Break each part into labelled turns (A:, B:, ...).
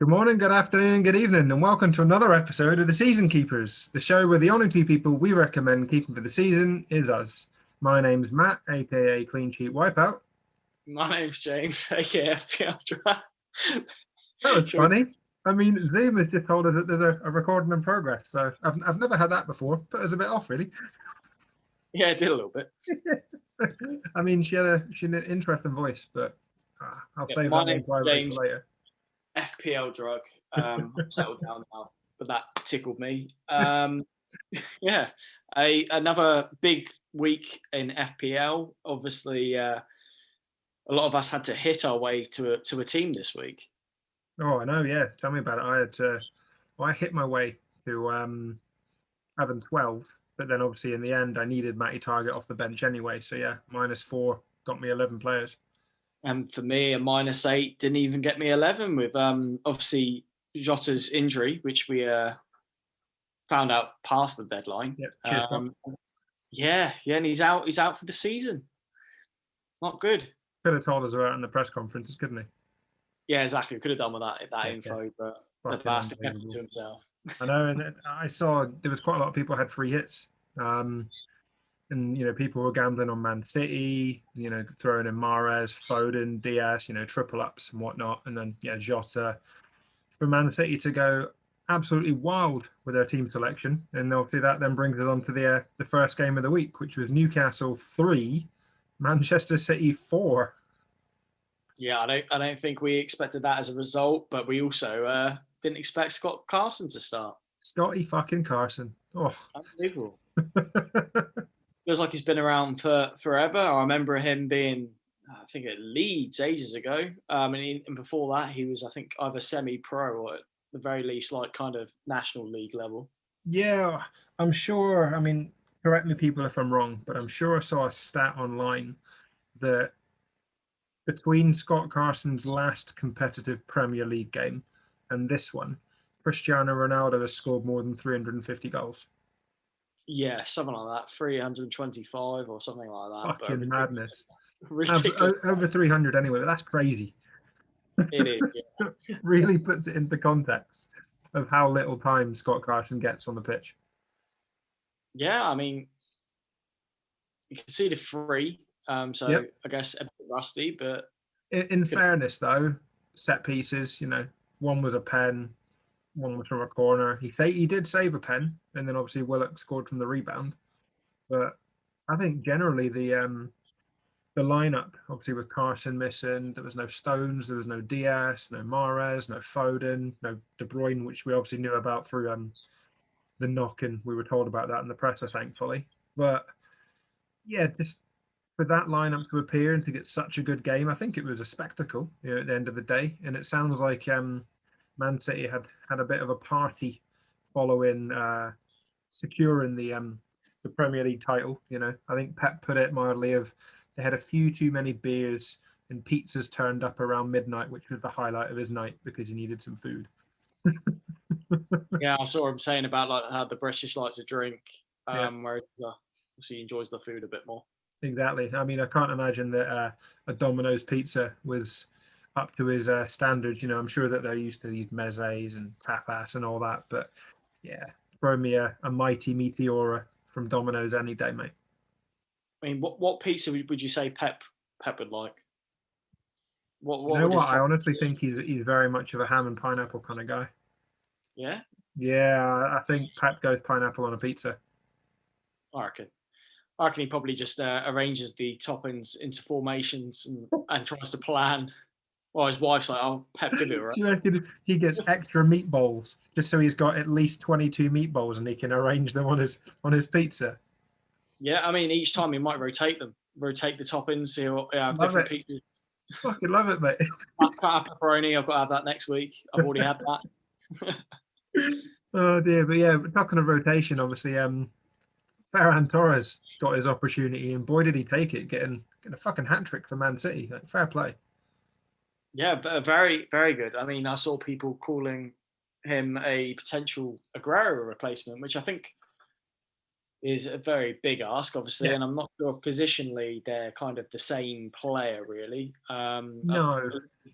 A: Good morning, good afternoon, and good evening, and welcome to another episode of the Season Keepers, the show where the only two people we recommend keeping for the season is us. My name's Matt, aka Clean Sheet Wipeout.
B: My name's James, aka FPL Draft.
A: That was funny. I mean, Zoom has just told us that there's a recording in progress, so I've never had that before. Put us a bit off, really.
B: Yeah, it did a little bit.
A: I mean, she had an interesting voice, but I'll save
B: My
A: that one
B: name's
A: privately for
B: James,
A: later.
B: FPL Drug. I'm settled down now, but that tickled me. Yeah, another big week in FPL. Obviously, a lot of us had to hit our way to a team this week.
A: Oh, I know. Yeah, tell me about it. I hit my way to having 12, but then obviously in the end I needed Matty Target off the bench anyway. So yeah, -4 got me 11 players.
B: And for me, a -8 didn't even get me 11 with obviously Jota's injury, which we found out past the deadline.
A: Yep. Cheers, Pop.
B: Yeah, and he's out. He's out for the season. Not good.
A: Could have told us about it in the press conferences, couldn't he?
B: Yeah, exactly. Could have done with that info,
A: Yeah.
B: but the
A: Fucking
B: bastard kept it
A: unbelievable.
B: to himself.
A: I know, and I saw there was quite a lot of people had free hits. And people were gambling on Man City, throwing in Mahrez, Foden, Diaz, triple ups and whatnot. And then Jota for Man City to go absolutely wild with their team selection. And obviously that then brings us on to the first game of the week, which was Newcastle 3, Manchester City 4.
B: Yeah, I don't think we expected that as a result, but we also didn't expect Scott Carson to start.
A: Scotty fucking Carson. Oh.
B: Unbelievable. Feels like he's been around for forever. I remember him being, I think, at Leeds ages ago. And before that, he was, I think, either semi-pro or at the very least, like kind of National League level.
A: Yeah, I'm sure. I mean, correct me, people, if I'm wrong, but I'm sure I saw a stat online that between Scott Carson's last competitive Premier League game and this one, Cristiano Ronaldo has scored more than 350 goals.
B: Yeah, something like that, 325 or something like that.
A: Fucking madness.
B: Ridiculous.
A: Over 300 anyway, but that's crazy.
B: It is, yeah.
A: Really puts it into context of how little time Scott Carson gets on the pitch.
B: Yeah, I mean, you can see the free, so
A: Yep.
B: I guess a bit rusty, but
A: In fairness, though, set pieces, one was a pen, one was from a corner. He did save a pen, and then obviously Willock scored from the rebound. But I think generally the lineup, obviously with Carson missing, there was no Stones, there was no Diaz, no Mahrez, no Foden, no De Bruyne, which we obviously knew about through the knock, and we were told about that in the presser, thankfully. But yeah, just for that lineup to appear and to get such a good game, I think it was a spectacle, at the end of the day. And it sounds like Man City had a bit of a party following securing the Premier League title. I think Pep put it mildly of they had a few too many beers and pizzas turned up around midnight, which was the highlight of his night because he needed some food.
B: yeah, I saw him saying about like how the British like to drink,
A: Yeah.
B: whereas obviously he enjoys the food a bit more.
A: Exactly. I mean, I can't imagine that a Domino's pizza was up to his standards. I'm sure that they're used to these mezes and tapas and all that. But yeah, throw me a mighty meteora from Domino's any day, mate.
B: I mean, what pizza would you say Pep would like? What
A: You know
B: would his
A: what? I
B: top
A: honestly
B: be?
A: think he's very much of a ham and pineapple kind of guy.
B: Yeah,
A: Yeah, I think Pep goes pineapple on a pizza.
B: I reckon. He probably just arranges the toppings into formations and tries to plan. Well, his wife's like, "Oh, Pep, give it a
A: Do you reckon he gets extra meatballs just so he's got at least 22 meatballs and he can arrange them on his pizza?
B: Yeah, I mean, each time he might rotate the toppings. He'll have
A: Love
B: different
A: it.
B: pizzas.
A: Fucking love it, mate.
B: Can't have pepperoni. I've got to have that next week. I've already had that.
A: Oh dear, but yeah, talking of rotation, obviously, Ferran Torres got his opportunity, and boy did he take it, getting a fucking hat trick for Man City. Like, fair play.
B: Yeah, but very, very good. I mean, I saw people calling him a potential Aguero replacement, which I think is a very big ask, obviously,
A: Yeah.
B: and I'm not sure if positionally they're kind of the same player, really.
A: No.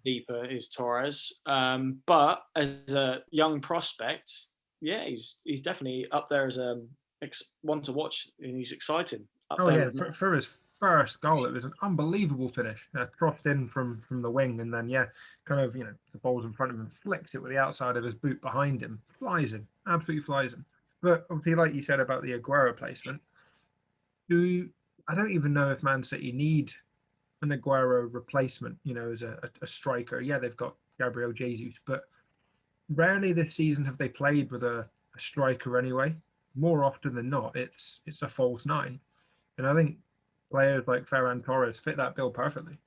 B: Deeper is Torres, but as a young prospect, yeah, he's definitely up there as a one to watch, and he's exciting up
A: Oh
B: there
A: yeah,
B: with me.
A: for his first goal, it was an unbelievable finish. Crossed in from the wing, and then kind of the ball's in front of him, flicks it with the outside of his boot behind him, flies in, absolutely flies in. But obviously, like you said about the Aguero placement, I don't even know if Man City need an Aguero replacement. As a striker. Yeah, they've got Gabriel Jesus, but rarely this season have they played with a striker anyway. More often than not, it's a false nine. And I think players like Ferran Torres fit that bill perfectly.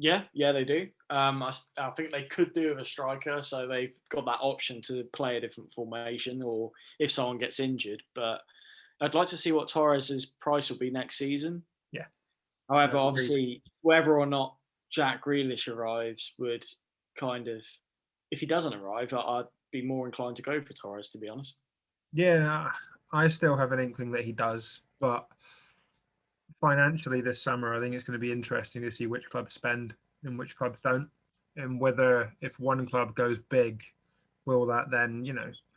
B: Yeah, yeah, they do. I think they could do with a striker, so they've got that option to play a different formation, or if someone gets injured. But I'd like to see what Torres's price will be next season.
A: Yeah.
B: However,
A: Agreed.
B: obviously, whether or not Jack Grealish arrives would kind of, if he doesn't arrive, I'd be more inclined to go for Torres, to be honest.
A: Yeah, I still have an inkling that he does, but financially this summer, I think it's going to be interesting to see which clubs spend and which clubs don't, and whether if one club goes big, will that then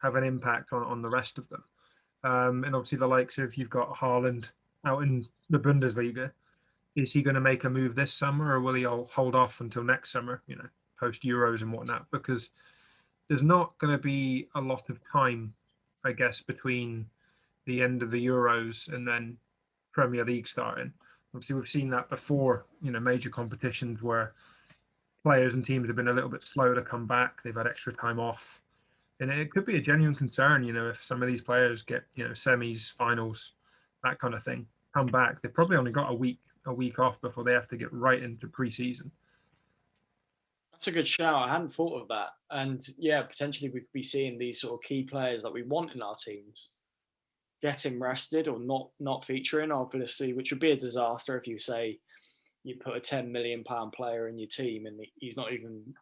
A: have an impact on the rest of them. And obviously the likes of you've got Haaland out in the Bundesliga. Is he going to make a move this summer, or will he hold off until next summer? Post Euros and whatnot, because there's not going to be a lot of time, I guess, between the end of the Euros and then Premier League starting. Obviously, we've seen that before, major competitions where players and teams have been a little bit slow to come back. They've had extra time off. And it could be a genuine concern, if some of these players get, semis, finals, that kind of thing, come back. They've probably only got a week off before they have to get right into preseason.
B: That's a good shout. I hadn't thought of that. And yeah, potentially we could be seeing these sort of key players that we want in our teams getting rested or not featuring, obviously, which would be a disaster if you say you put a £10 million player in your team and he's not even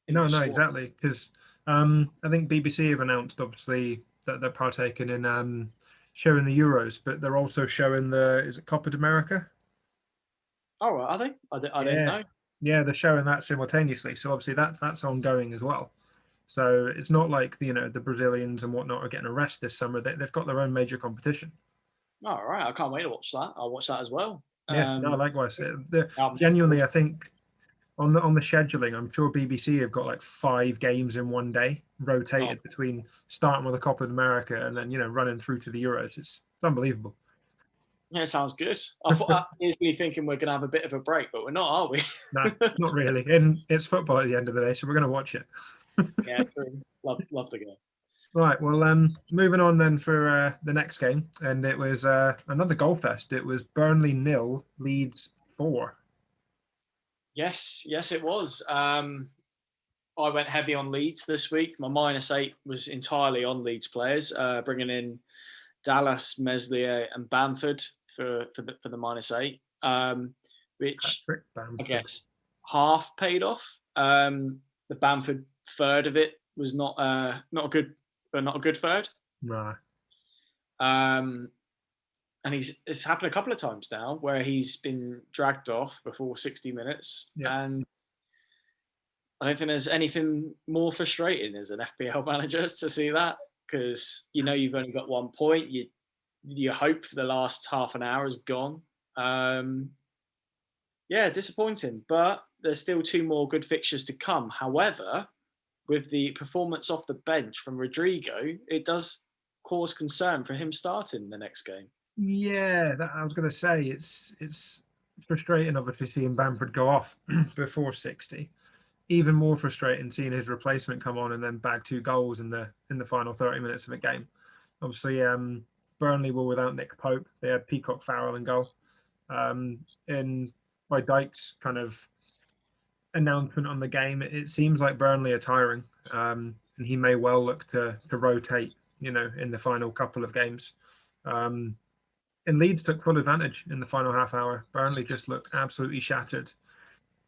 B: in
A: No,
B: the
A: no,
B: squad.
A: exactly. Because I think BBC have announced, obviously, that they're partaking in showing the Euros, but they're also showing is it Copa America?
B: Oh, are they? I didn't
A: Yeah,
B: know.
A: yeah, they're showing that simultaneously. So obviously that's ongoing as well. So it's not like the Brazilians and whatnot are getting a rest this summer. They've got their own major competition.
B: All right, I can't wait to watch that. I'll watch that as well.
A: Yeah, no, likewise.
B: Mental.
A: Genuinely, I think on the scheduling, I'm sure BBC have got like 5 games in one day,
B: Oh,
A: rotated between starting with the Copa America and then running through to the Euros. It's unbelievable.
B: yeah, sounds good. I thought here's me thinking we're gonna have a bit of a break, but we're not, are we?
A: No, not really. And it's football at the end of the day, so we're going to watch it.
B: Yeah, true. Love the game.
A: Right. Well, moving on then for the next game, and it was another goal fest. It was Burnley 0, Leeds 4.
B: Yes, yes, it was. I went heavy on Leeds this week. My -8 was entirely on Leeds players, bringing in Dallas, Meslier, and Bamford for the -8, which
A: Patrick
B: I
A: Bamford.
B: guess half paid off. The Bamford third of it was not a good third.
A: Right.
B: Um, and it's happened a couple of times now where he's been dragged off before 60 minutes,
A: Yeah.
B: and I don't think there's anything more frustrating as an FPL manager to see that, because you've only got 1 point. You hope for the last half an hour is gone. Yeah, disappointing, but there's still 2 more good fixtures to come. However, with the performance off the bench from Rodrigo, it does cause concern for him starting the next game.
A: Yeah, I was going to say it's frustrating, obviously, seeing Bamford go off before 60. Even more frustrating seeing his replacement come on and then bag 2 goals in the final 30 minutes of a game. Obviously, Burnley were without Nick Pope. They had Peacock Farrell in goal. And by Dyke's kind of announcement on the game, it seems like Burnley are tiring, and he may well look to rotate, in the final couple of games. And Leeds took full advantage in the final half hour. Burnley just looked absolutely shattered.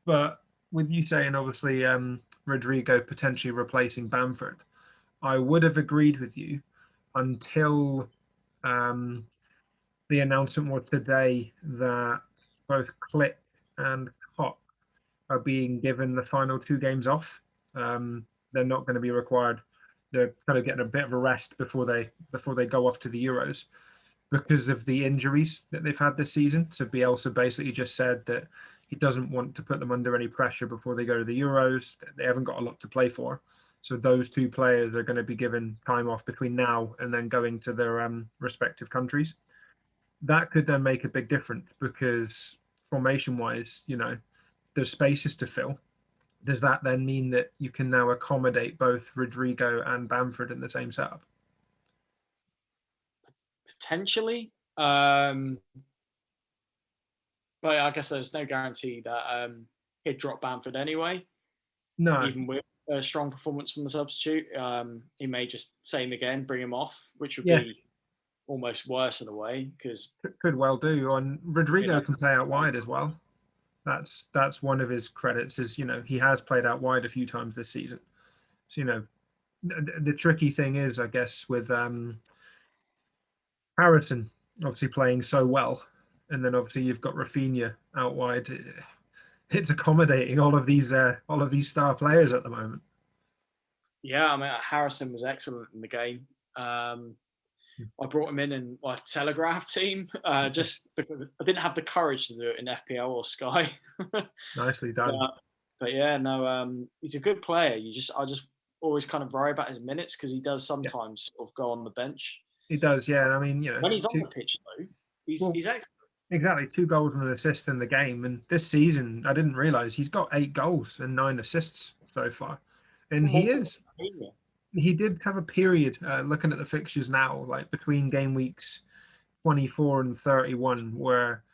A: But with you saying, obviously, Rodrigo potentially replacing Bamford, I would have agreed with you until The announcement was today that both Click and Cock are being given the final 2 games off. They're not going to be required. They're kind of getting a bit of a rest before they go off to the Euros because of the injuries that they've had this season. So Bielsa basically just said that he doesn't want to put them under any pressure before they go to the Euros. They haven't got a lot to play for. So those 2 players are going to be given time off between now and then going to their respective countries. That could then make a big difference because formation-wise, there's spaces to fill. Does that then mean that you can now accommodate both Rodrigo and Bamford in the same setup?
B: Potentially. But I guess there's no guarantee that he'd drop Bamford anyway.
A: No.
B: Even with a strong performance from the substitute. He may just same again, bring him off, which would be almost worse in a way because
A: could well do. And Rodrigo can play out wide as well. That's one of his credits is, he has played out wide a few times this season. So, the tricky thing is, I guess, with Harrison obviously playing so well, and then obviously you've got Rafinha out wide. It's accommodating all of these star players at the moment.
B: Yeah, I mean Harrison was excellent in the game. I brought him in my Telegraph team just because I didn't have the courage to do it in FPL or Sky.
A: Nicely done.
B: But yeah, no, he's a good player. I just always kind of worry about his minutes because he does sometimes sort of go on the bench.
A: He does, yeah. I mean,
B: when he's on the pitch though, he's excellent.
A: Exactly, 2 goals and an assist in the game. And this season, I didn't realize he's got 8 goals and 9 assists so far. And he did have a period, looking at the fixtures now, like between game weeks 24 and 31, where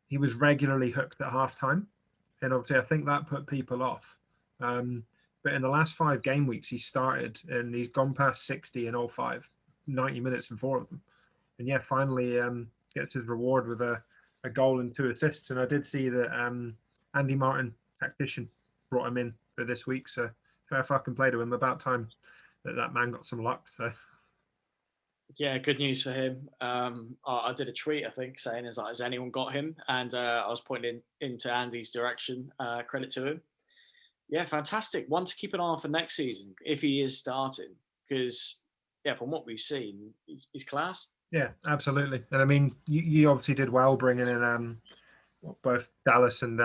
A: he was regularly hooked at halftime. And obviously, I think that put people off. But in the last 5 game weeks, he started and he's gone past 60 in all 5, 90 minutes in 4 of them. And yeah, finally gets his reward with a goal and 2 assists. And I did see that Andy Martin, tactician, brought him in for this week. So fair fucking play to him. About time that man got some luck. So
B: yeah, good news for him. I did a tweet, I think, saying, has anyone got him? And I was pointing into Andy's direction. Credit to him. Yeah, fantastic. One to keep an eye on for next season if he is starting. Because, yeah, from what we've seen, he's class.
A: Yeah, absolutely. And I mean, you obviously did well bringing in both Dallas and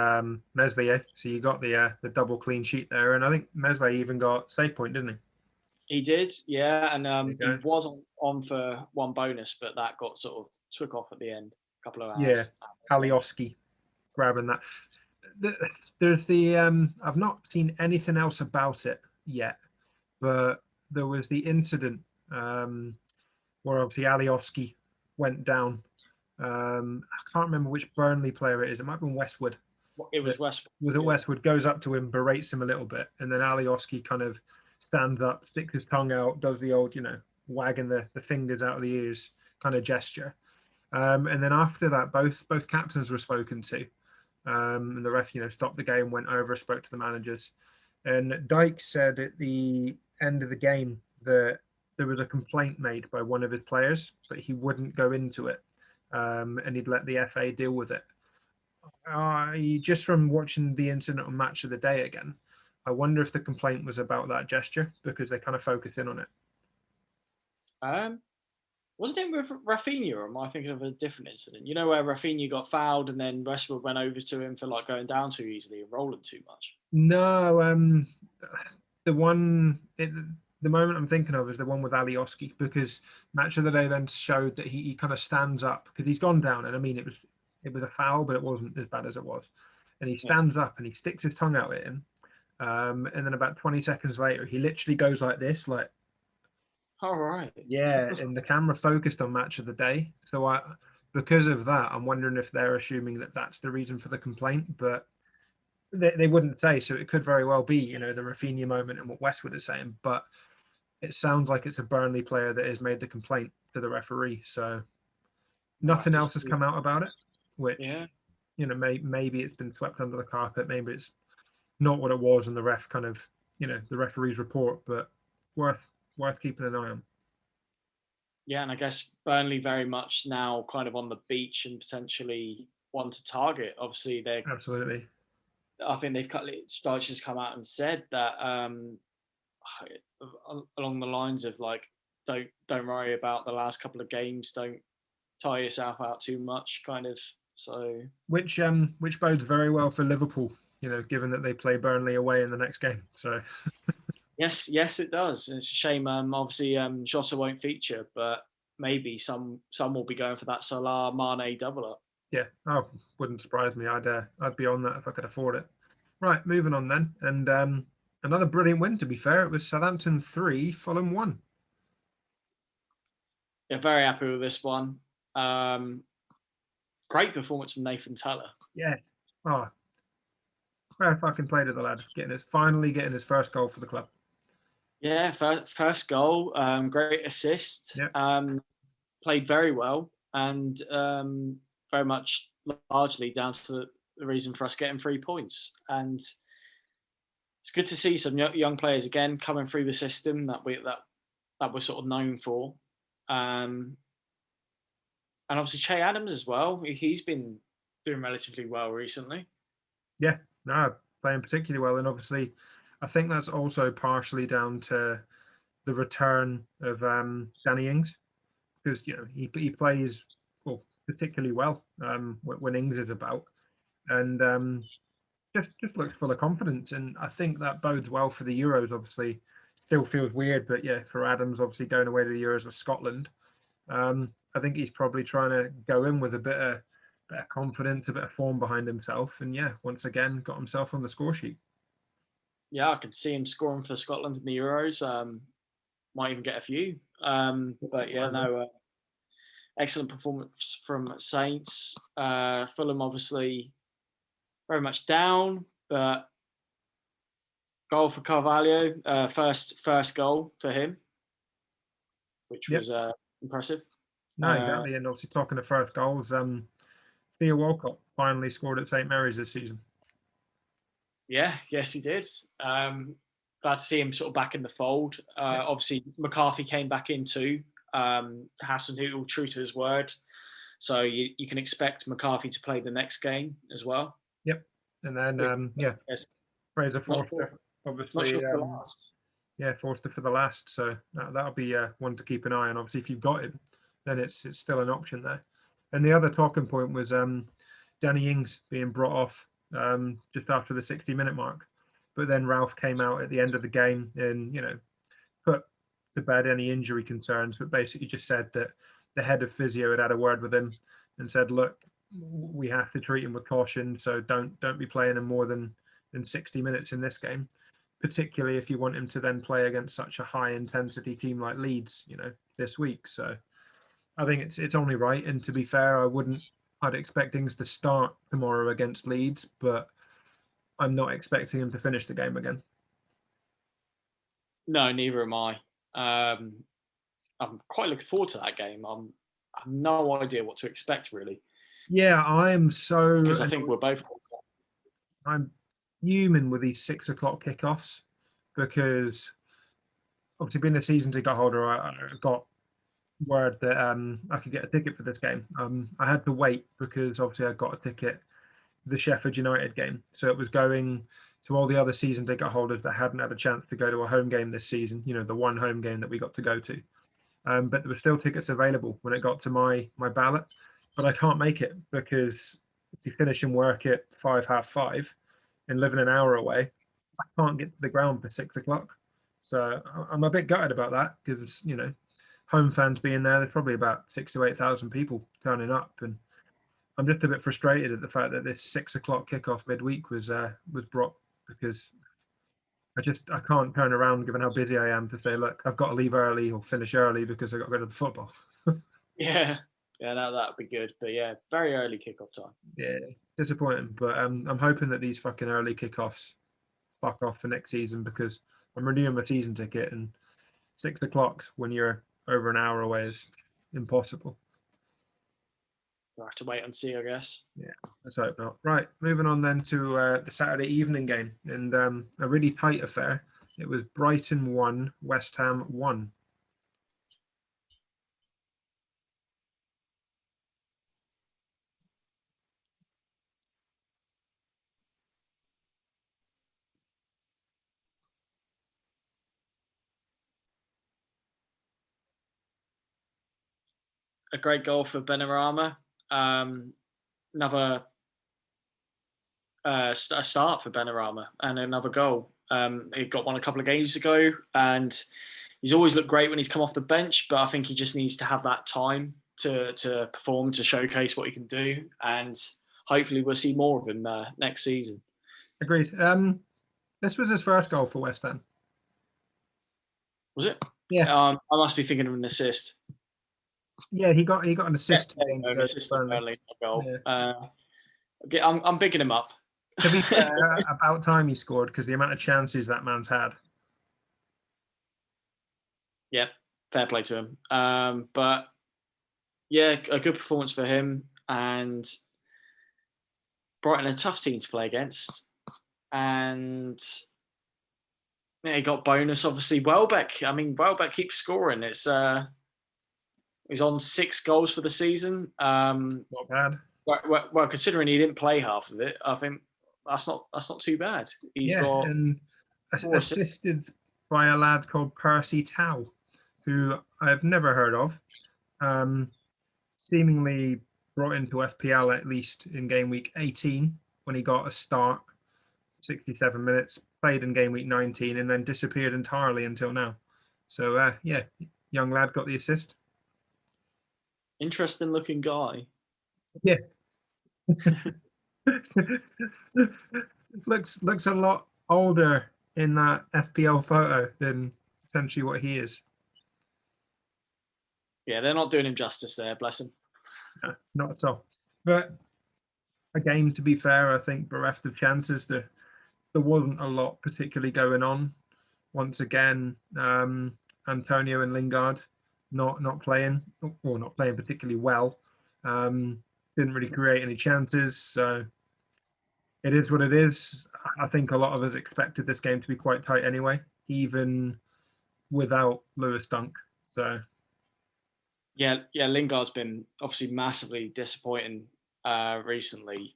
A: Meslier. So you got the double clean sheet there. And I think Meslier even got save point, didn't he?
B: He did, yeah. And he was on for 1 bonus, but that got sort of took off at the end, a couple of hours.
A: Yeah, Alioski grabbing that. There's I've not seen anything else about it yet, but there was the incident where obviously Alioski went down. I can't remember which Burnley player it is. It might have been Westwood.
B: It was Westwood.
A: Was it Westwood? Goes up to him, berates him a little bit, and then Alioski kind of stands up, sticks his tongue out, does the old, wagging the fingers out of the ears kind of gesture. And then after that, both captains were spoken to. And the ref, stopped the game, went over, spoke to the managers. And Dyke said at the end of the game that there was a complaint made by one of his players, but he wouldn't go into it. And he'd let the FA deal with it. Just from watching the incident on Match of the Day again, I wonder if the complaint was about that gesture because they kind of focused in on it.
B: Wasn't it with Rafinha, or am I thinking of a different incident? Where Rafinha got fouled and then Westwood went over to him for going down too easily and rolling too much?
A: No, the moment I'm thinking of is the one with Alioski, because Match of the Day then showed that he kind of stands up because he's gone down, and I mean it was a foul, but it wasn't as bad as it was. And he stands up and he sticks his tongue out at him, and then about 20 seconds later, he literally goes like this, like.
B: All right.
A: Yeah, and the camera focused on Match of the Day, so because of that, I'm wondering if they're assuming that that's the reason for the complaint, but they wouldn't say. So it could very well be, the Rafinha moment and what Westwood is saying, but it sounds like it's a Burnley player that has made the complaint to the referee. So nothing else has come out about it, which maybe it's been swept under the carpet. Maybe it's not what it was in the ref kind of, the referee's report, but worth keeping an eye on.
B: Yeah, and I guess Burnley very much now kind of on the beach and potentially one to target. Obviously,
A: Absolutely.
B: I think they've Starch come out and said that along the lines of like, don't worry about the last couple of games, don't tire yourself out too much, kind of. So
A: which bodes very well for Liverpool, given that they play Burnley away in the next game. So
B: yes, it does. It's a shame. Obviously, Jota won't feature, but maybe some will be going for that Salah Mane double up.
A: yeah, wouldn't surprise me. I'd be on that if I could afford it. Right, moving on then, and another brilliant win. To be fair, it was Southampton 3, Fulham 1.
B: Yeah, very happy with this one. Great performance from Nathan Teller.
A: Yeah. Oh, fair fucking play to the lad, finally getting his first goal for the club.
B: Yeah, first goal, great assist.
A: Yeah.
B: Played very well, and very much largely down to the reason for us getting 3 points. And it's good to see some young players again coming through the system that we're sort of known for. And obviously Che Adams as well. He's been doing relatively well recently.
A: Yeah, no, playing particularly well, and obviously, I think that's also partially down to the return of Danny Ings, because he plays particularly well when Ings is about, and just looks full of confidence, and I think that bodes well for the Euros. Obviously, still feels weird, but yeah, for Adams obviously going away to the Euros with Scotland, I think he's probably trying to go in with a bit of confidence, a bit of form behind himself, and yeah, once again got himself on the score sheet.
B: Yeah, I could see him scoring for Scotland in the Euros. Might even get a few. But yeah, no, excellent performance from Saints. Fulham obviously very much down, but goal for Carvalho, first goal for him, which
A: Yep.
B: was impressive.
A: No, exactly. And obviously talking to first goals, Theo Walcott finally scored at St Mary's this season.
B: Yeah, yes, he did. Glad to see him sort of back in the fold. Obviously, McCarthy came back in too. Hasenhüttl, true to his word. So you can expect McCarthy to play the next game as well.
A: Yep. And then, Fraser Forster, obviously.
B: Not sure for the last.
A: Yeah, Forster for the last. So that'll be one to keep an eye on. Obviously, if you've got him, then it's still an option there. And the other talking point was Danny Ings being brought off just after the 60-minute mark. But then Ralph came out at the end of the game and, put to bed any injury concerns, but basically just said that the head of physio had a word with him and said, look, we have to treat him with caution. So don't be playing him more than 60 minutes in this game, particularly if you want him to then play against such a high intensity team like Leeds, this week. So I think it's only right. And to be fair, I'd expect Ings to start tomorrow against Leeds, but I'm not expecting him to finish the game again.
B: No, neither am I. I'm quite looking forward to that game. I have no idea what to expect, really.
A: Yeah, I'm so.
B: Because I think we're both.
A: I'm fuming with these 6 o'clock kickoffs because obviously being a season ticket holder, I got word that I could get a ticket for this game. I had to wait because obviously I got a ticket the Sheffield United game. So it was going to all the other season ticket holders that hadn't had a chance to go to a home game this season, the one home game that we got to go to. But there were still tickets available when it got to my ballot. But I can't make it because if you finish and work at 5:30 and living an hour away, I can't get to the ground for 6 o'clock. So I'm a bit gutted about that because, home fans being there, there's probably about 6,000 to 8,000 people turning up. And I'm just a bit frustrated at the fact that this 6 o'clock kickoff midweek was brought because I can't turn around given how busy I am to say, look, I've got to leave early or finish early because I've got to go to the football.
B: Yeah, that'd be good. But yeah, very early kickoff time.
A: Yeah, disappointing. But I'm hoping that these fucking early kickoffs fuck off for next season because I'm renewing my season ticket and 6 o'clock when you're over an hour away is impossible.
B: We'll have to wait and see, I guess.
A: Yeah, let's hope not. Right, moving on then to the Saturday evening game and a really tight affair. It was Brighton 1, West Ham 1.
B: a great goal for Benrahma. Another a start for Benrahma and another goal. He got one a couple of games ago, and he's always looked great when he's come off the bench. But I think he just needs to have that time to perform, to showcase what he can do, and hopefully we'll see more of him next season.
A: Agreed. This was his first goal for West Ham.
B: Was it?
A: Yeah.
B: I must be thinking of an assist.
A: Yeah, he got an assist.
B: Yeah, an assist to Burnley goal.
A: Yeah.
B: I'm picking him up.
A: To be fair, about time he scored, because the amount of chances that man's had.
B: Yeah, fair play to him. But yeah, a good performance for him, and Brighton a tough team to play against. And yeah, he got bonus, obviously. Welbeck. I mean, Welbeck keeps scoring. He's on 6 goals for the season.
A: Not bad.
B: Well, considering he didn't play half of it, I think that's not too bad. He's got
A: and assisted by a lad called Percy Tau, who I've never heard of. Seemingly brought into FPL at least in game week 18 when he got a start, 67 minutes, played in game week 19, and then disappeared entirely until now. So yeah, young lad got the assist.
B: Interesting looking guy.
A: Yeah. looks a lot older in that FPL photo than potentially what he is.
B: Yeah, they're not doing him justice there, bless him.
A: No, not at all. But a game, to be fair, I think bereft of chances. There wasn't a lot particularly going on. Once again, Antonio and Lingard not playing, or not playing particularly well. Didn't really create any chances. So it is what it is. I think a lot of us expected this game to be quite tight anyway, even without Lewis Dunk. So
B: yeah, Lingard's been obviously massively disappointing recently,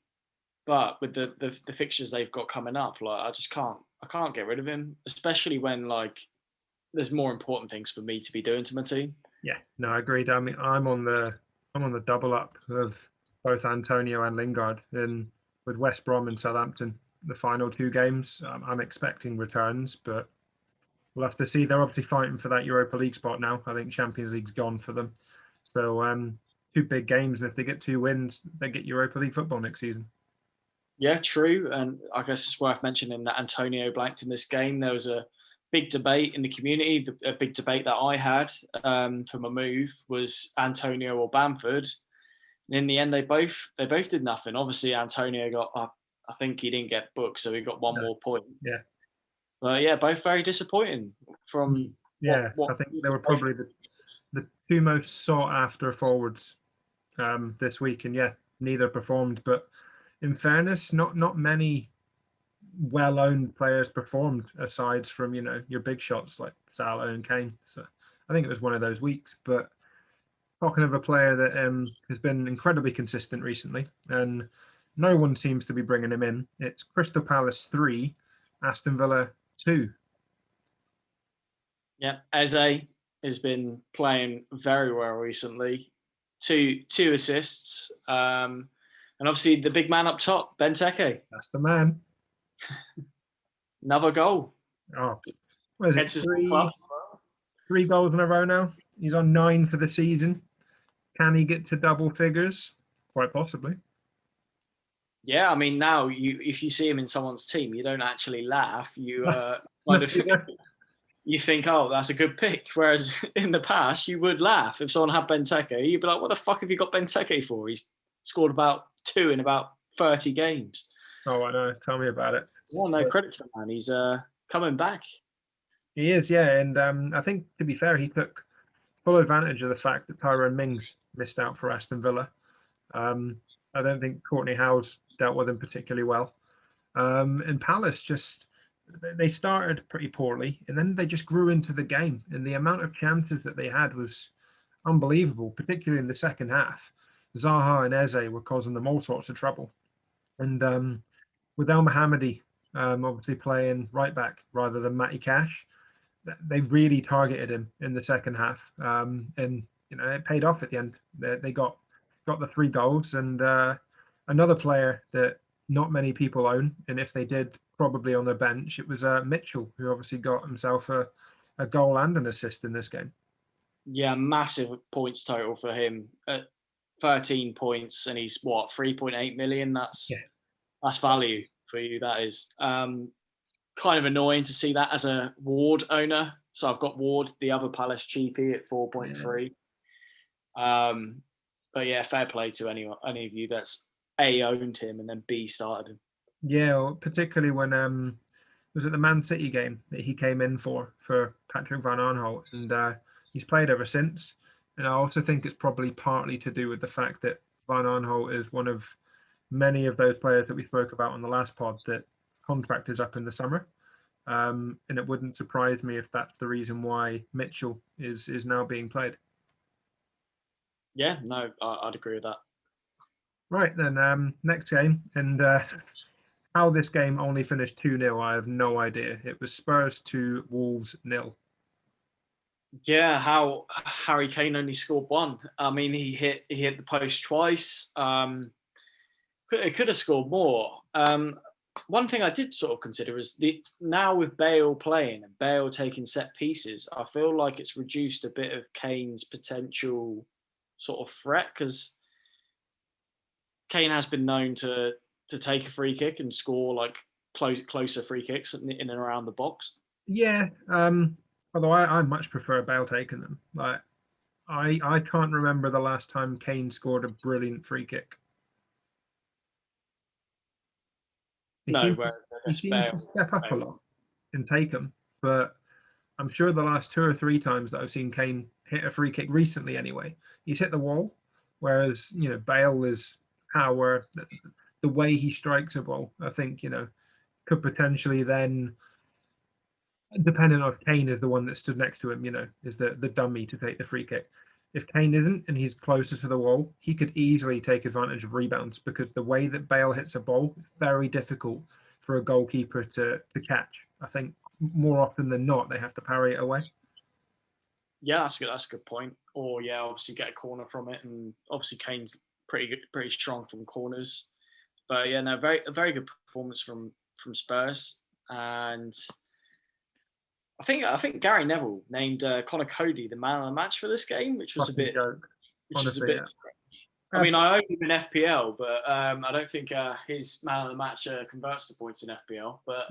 B: but with the fixtures they've got coming up, like I can't get rid of him, especially when like there's more important things for me to be doing to my team.
A: Yeah, no, I agreed. I mean, I'm on the double up of both Antonio and Lingard, and with West Brom and Southampton, the final 2 games, I'm expecting returns, but we'll have to see. They're obviously fighting for that Europa League spot now. I think Champions League's gone for them. So 2 big games. If they get 2 wins, they get Europa League football next season.
B: Yeah, true. And I guess it's worth mentioning that Antonio blanked in this game. There was a big debate in the community. A big debate that I had for my move was Antonio or Bamford. And in the end, they both did nothing. Obviously, Antonio got I think he didn't get booked, so he got one more point.
A: Yeah.
B: But yeah, both very disappointing. From what
A: I think they were probably the 2 most sought after forwards this week, and yeah, neither performed. But in fairness, not many well-owned players performed aside from your big shots like Salah and Kane. So I think it was one of those weeks. But talking of a player that has been incredibly consistent recently, and no one seems to be bringing him in, it's Crystal Palace 3, Aston Villa 2.
B: Yeah, Eze has been playing very well recently. Two assists, and obviously the big man up top, Benteke.
A: That's the man.
B: Another goal.
A: Oh, what is it? 3 goals in a row now. He's on 9 for the season. Can he get to double figures? Quite possibly.
B: Yeah, I mean, now if you see him in someone's team, you don't actually laugh. You kind of you think, oh, that's a good pick. Whereas in the past, you would laugh if someone had Benteke. You'd be like, what the fuck have you got Benteke for? He's scored about 2 in about 30 games.
A: Oh, I know. Tell me about it.
B: Well, no credit to the man. He's coming back.
A: He is, yeah. And I think, to be fair, he took full advantage of the fact that Tyrone Mings missed out for Aston Villa. I don't think Courtney Howe's dealt with him particularly well. And Palace they started pretty poorly, and then they just grew into the game. And the amount of chances that they had was unbelievable, particularly in the second half. Zaha and Eze were causing them all sorts of trouble. And with El Mohammadi obviously playing right back rather than Matty Cash, they really targeted him in the second half. And it paid off at the end. They got the 3 goals, and another player that not many people own, and if they did, probably on their bench, it was Mitchell, who obviously got himself a goal and an assist in this game.
B: Yeah, massive points total for him at 13 points, and he's what 3.8 million. That's value for you. That is kind of annoying to see that as a Ward owner. So I've got Ward, the other Palace cheapie at 4.3. But yeah, fair play to any of you that's A, owned him, and then B, started him.
A: Yeah, particularly when was it the Man City game that he came in for Patrick Van Aanholt, and he's played ever since. And I also think it's probably partly to do with the fact that Van Aanholt is one of many of those players that we spoke about on the last pod that contract is up in the summer. And it wouldn't surprise me if that's the reason why Mitchell is now being played.
B: Yeah, no, I'd agree with that.
A: Right then, next game, and how this game only finished 2-0, I have no idea. It was Spurs 2, Wolves 0.
B: Yeah, how Harry Kane only scored 1. I mean, he hit the post twice. Could have scored more. One thing I did sort of consider is now with Bale playing and Bale taking set pieces, I feel like it's reduced a bit of Kane's potential sort of threat, because Kane has been known to take a free kick and score like closer free kicks in and around the box.
A: Yeah, although I much prefer Bale taking them. Like I can't remember the last time Kane scored a brilliant free kick. He seems to step up a lot and take them, but I'm sure the last 2 or 3 times that I've seen Kane hit a free kick recently, anyway, he's hit the wall. Whereas Bale is power. The way he strikes a ball, I think could potentially then, depending on if Kane is the one that stood next to him, is the dummy to take the free kick. If Kane isn't and he's closer to the wall, he could easily take advantage of rebounds, because the way that Bale hits a ball, it's very difficult for a goalkeeper to catch. I think more often than not, they have to parry it away.
B: Yeah, that's good. That's a good point. Or yeah, obviously get a corner from it, and obviously Kane's pretty strong from corners. But yeah, no, a very good performance from Spurs. And I think Gary Neville named Connor Cody the man of the match for this game, which was
A: Fucking
B: a bit
A: joke. Honestly,
B: strange. I mean, I own him in FPL, but I don't think his man of the match converts to points in FPL. But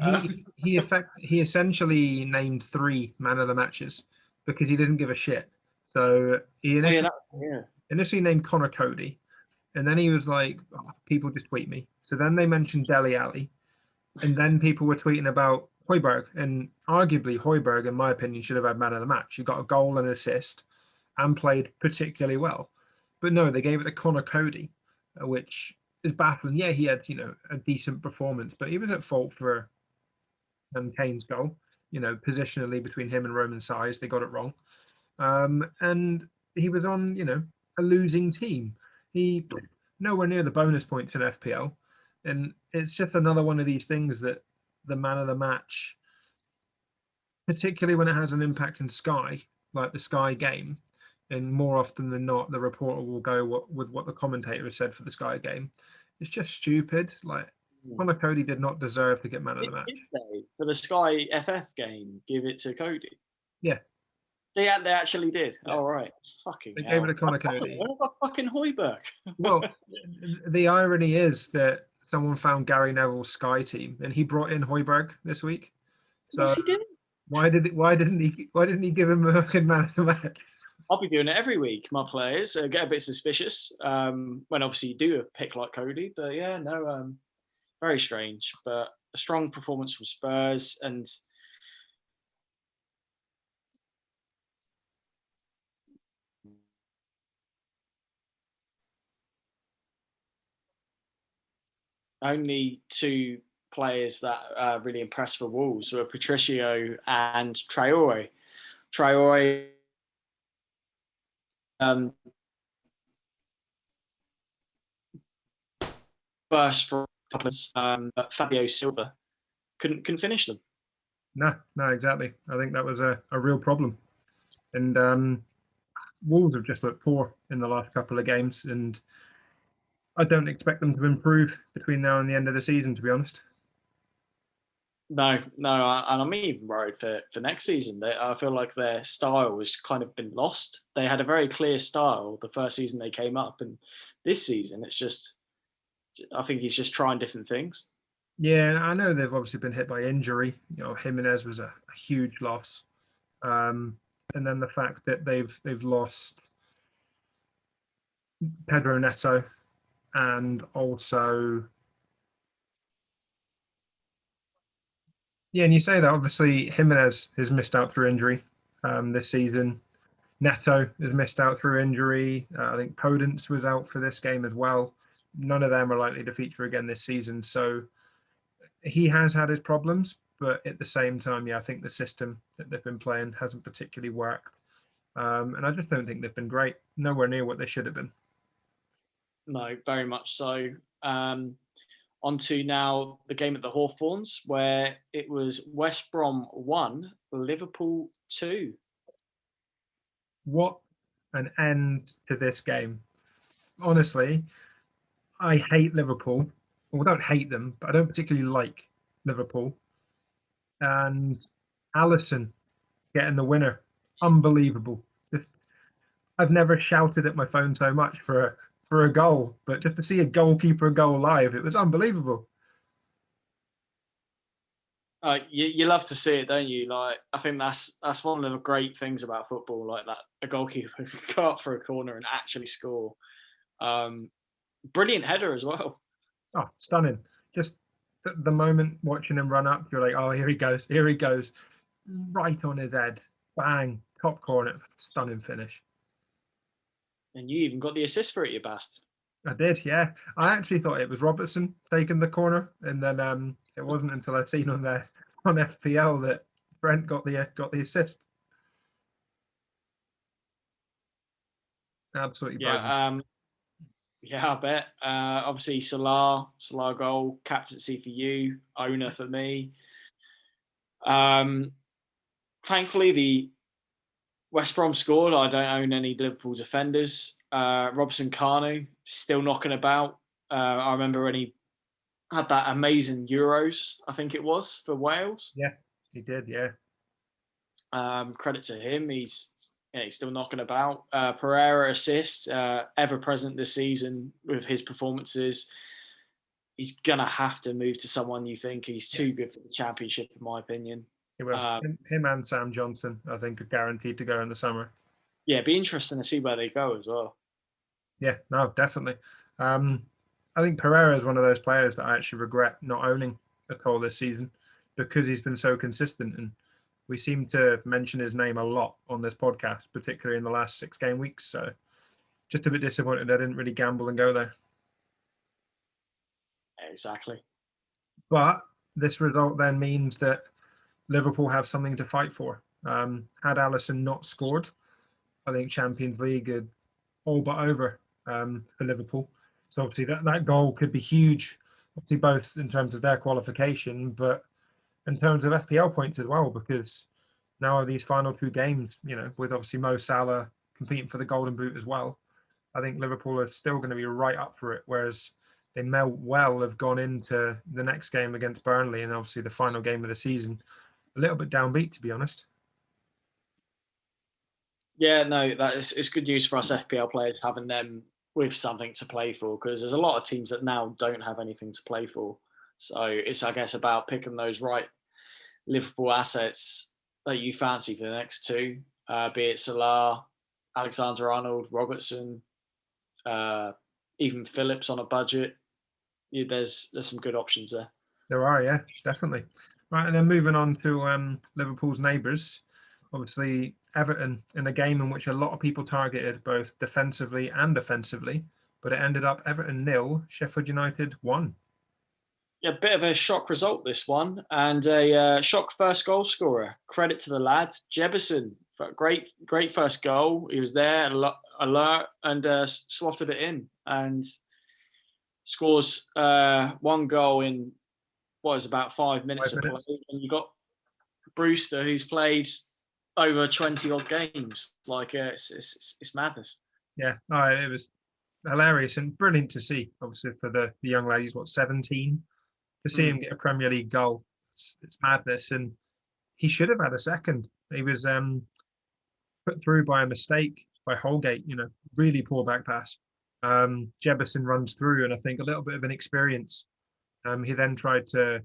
A: he essentially named 3 man of the matches because he didn't give a shit. So he initially named Connor Cody, and then he was like, oh, people just tweet me. So then they mentioned Dele Alli, and then people were tweeting about Højbjerg, and arguably Højbjerg, in my opinion, should have had man of the match. He got a goal and assist and played particularly well. But no, they gave it to Connor Cody, which is baffling. Yeah, he had, a decent performance, but he was at fault for Kane's goal. Positionally between him and Roman Size, they got it wrong. And he was on, a losing team. He nowhere near the bonus points in FPL. And it's just another one of these things that the man of the match, particularly when it has an impact in Sky, like the Sky game, and more often than not, the reporter will go with what the commentator has said for the Sky game. It's just stupid. Like, Connor Cody did not deserve to get man of the match.
B: Did they, for the Sky FF game, give it to Cody?
A: Yeah.
B: They actually did. Yeah. All right. Fucking
A: They gave it to Connor Cody.
B: What about fucking Højbjerg?
A: Well, the irony is that someone found Gary Neville's Sky team and he brought in Højbjerg this week. So
B: yes, he did.
A: Why didn't he give him a fucking man of the match?
B: I'll be doing it every week. My players get a bit suspicious when obviously you do a pick like Cody, but yeah, no, very strange. But a strong performance from Spurs, and only 2 players that really impressed for Wolves were Patricio and Traore. Traore burst for but Fabio Silva couldn't finish them.
A: No, exactly. I think that was a real problem. And Wolves have just looked poor in the last couple of games, and I don't expect them to improve between now and the end of the season, to be honest.
B: No, and I'm even worried for next season. I feel like their style has kind of been lost. They had a very clear style the first season they came up, and this season it's just, I think he's just trying different things.
A: Yeah, I know they've obviously been hit by injury. Jimenez was a huge loss, um, and then the fact that they've lost Pedro Neto, and also, yeah, and you say that obviously Jimenez has missed out through injury this season. Neto has missed out through injury. I think Podence was out for this game as well. None of them are likely to feature again this season. So he has had his problems, but at the same time, yeah, I think the system that they've been playing hasn't particularly worked. And I just don't think they've been great. Nowhere near what they should have been.
B: No, very much so. On to now the game at the Hawthorns, where it was West Brom 1, Liverpool 2.
A: What an end to this game. Honestly, I hate Liverpool. Well, I don't hate them, but I don't particularly like Liverpool. And Allison getting the winner, unbelievable. Just, I've never shouted at my phone so much for a goal, but just to see a goalkeeper goal live, it was unbelievable.
B: You love to see it, don't you? Like, I think that's one of the great things about football, like that a goalkeeper can go up for a corner and actually score. Um, Brilliant header as well.
A: Oh, stunning. Just the moment watching him run up, you're like, oh, here he goes, here he goes. Right on his head. Bang, top corner. Stunning finish.
B: And you even got the assist for it, you bastard.
A: I did, yeah. I actually thought it was Robertson taking the corner, and then it wasn't until I'd seen on there on FPL that Brent got the assist. Absolutely buzzing.
B: Yeah, I bet. Obviously, Salah goal, captaincy for you, owner for me. Um, Thankfully, the West Brom scored. I don't own any Liverpool defenders. Robson Kanu still knocking about. I remember when he had that amazing Euros, I think it was, for Wales.
A: Yeah, he did. Yeah,
B: Credit to him. He's still knocking about. Pereira assist, ever present this season with his performances. He's gonna have to move to someone you think he's too
A: yeah,
B: good for the championship, in my opinion.
A: he will. Him and Sam Johnson, I think, are guaranteed to go in the summer.
B: Yeah, it'd be interesting to see where they go as well.
A: Yeah, no, definitely. Um, I think Pereira is one of those players that I actually regret not owning at all this season because he's been so consistent, and we seem to mention his name a lot on this podcast, particularly in the last 6 game weeks. So just a bit disappointed I didn't really gamble and go there.
B: Exactly.
A: But this result then means that Liverpool have something to fight for. Had Allison not scored, I think Champions League had all but over for Liverpool. So obviously that goal could be huge, obviously both in terms of their qualification, but in terms of FPL points as well, because now these final 2 games, with obviously Mo Salah competing for the Golden Boot as well, I think Liverpool are still going to be right up for it. Whereas they may well have gone into the next game against Burnley and obviously the final game of the season a little bit downbeat, to be honest.
B: Yeah, no, it's good news for us FPL players having them with something to play for, because there's a lot of teams that now don't have anything to play for. So it's, I guess, about picking those right Liverpool assets that you fancy for the next two, be it Salah, Alexander Arnold, Robertson, even Phillips on a budget. Yeah, there's some good options there.
A: There are, yeah, definitely. Right, and then moving on to Liverpool's neighbours, obviously Everton in a game in which a lot of people targeted both defensively and offensively, but it ended up Everton 0, Sheffield United 1.
B: Yeah, a bit of a shock result, this one, and a shock first goal scorer. Credit to the lad, Jebison. Great first goal. He was there, alert, and slotted it in, and scores one goal in what is about 5 minutes
A: 5
B: of
A: minutes.
B: play. And you got Brewster, who's played over 20 odd games. Like it's madness.
A: Yeah, it was hilarious and brilliant to see. Obviously, for the young lad, he's what, 17, to see him get a Premier League goal. It's madness, and he should have had a second. He was put through by a mistake by Holgate. Really poor back pass. Jebison runs through, and I think a little bit of inexperience. He then tried to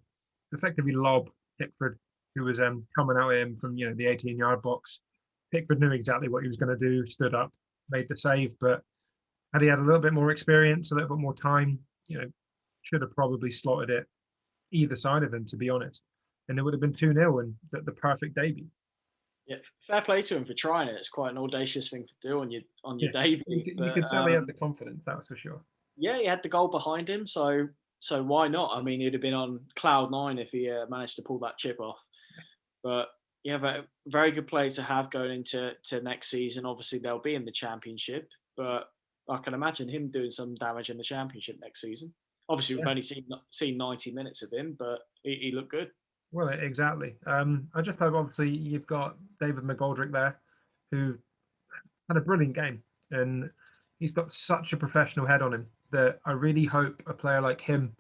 A: effectively lob Pickford, who was coming out at him from the 18-yard box. Pickford knew exactly what he was going to do, stood up, made the save, but had he had a little bit more experience, a little bit more time, should have probably slotted it either side of him, to be honest. And it would have been 2-0 and the perfect debut.
B: Yeah, fair play to him for trying it. It's quite an audacious thing to do on your debut.
A: You could tell he had the confidence, that was for sure.
B: Yeah, he had the goal behind him, so why not? I mean, he'd have been on cloud nine if he managed to pull that chip off. But yeah, a very good player to have going into next season. Obviously, they'll be in the Championship, but I can imagine him doing some damage in the Championship next season. Obviously, we've only seen 90 minutes of him, but he looked good.
A: Well, exactly. I just hope, obviously, you've got David McGoldrick there, who had a brilliant game, and he's got such a professional head on him that I really hope a player like him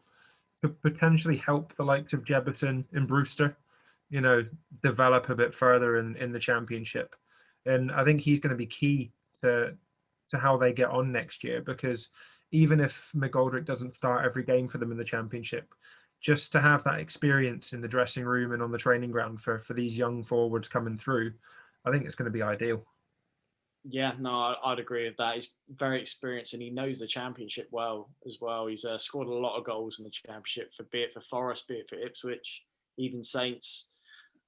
A: could potentially help the likes of Jebison and Brewster, develop a bit further in the Championship. And I think he's going to be key to how they get on next year, because even if McGoldrick doesn't start every game for them in the Championship, just to have that experience in the dressing room and on the training ground for these young forwards coming through, I think it's going to be ideal.
B: Yeah, no, I'd agree with that. He's very experienced and he knows the Championship well as well. He's scored a lot of goals in the Championship, be it for Forest, be it for Ipswich, even Saints.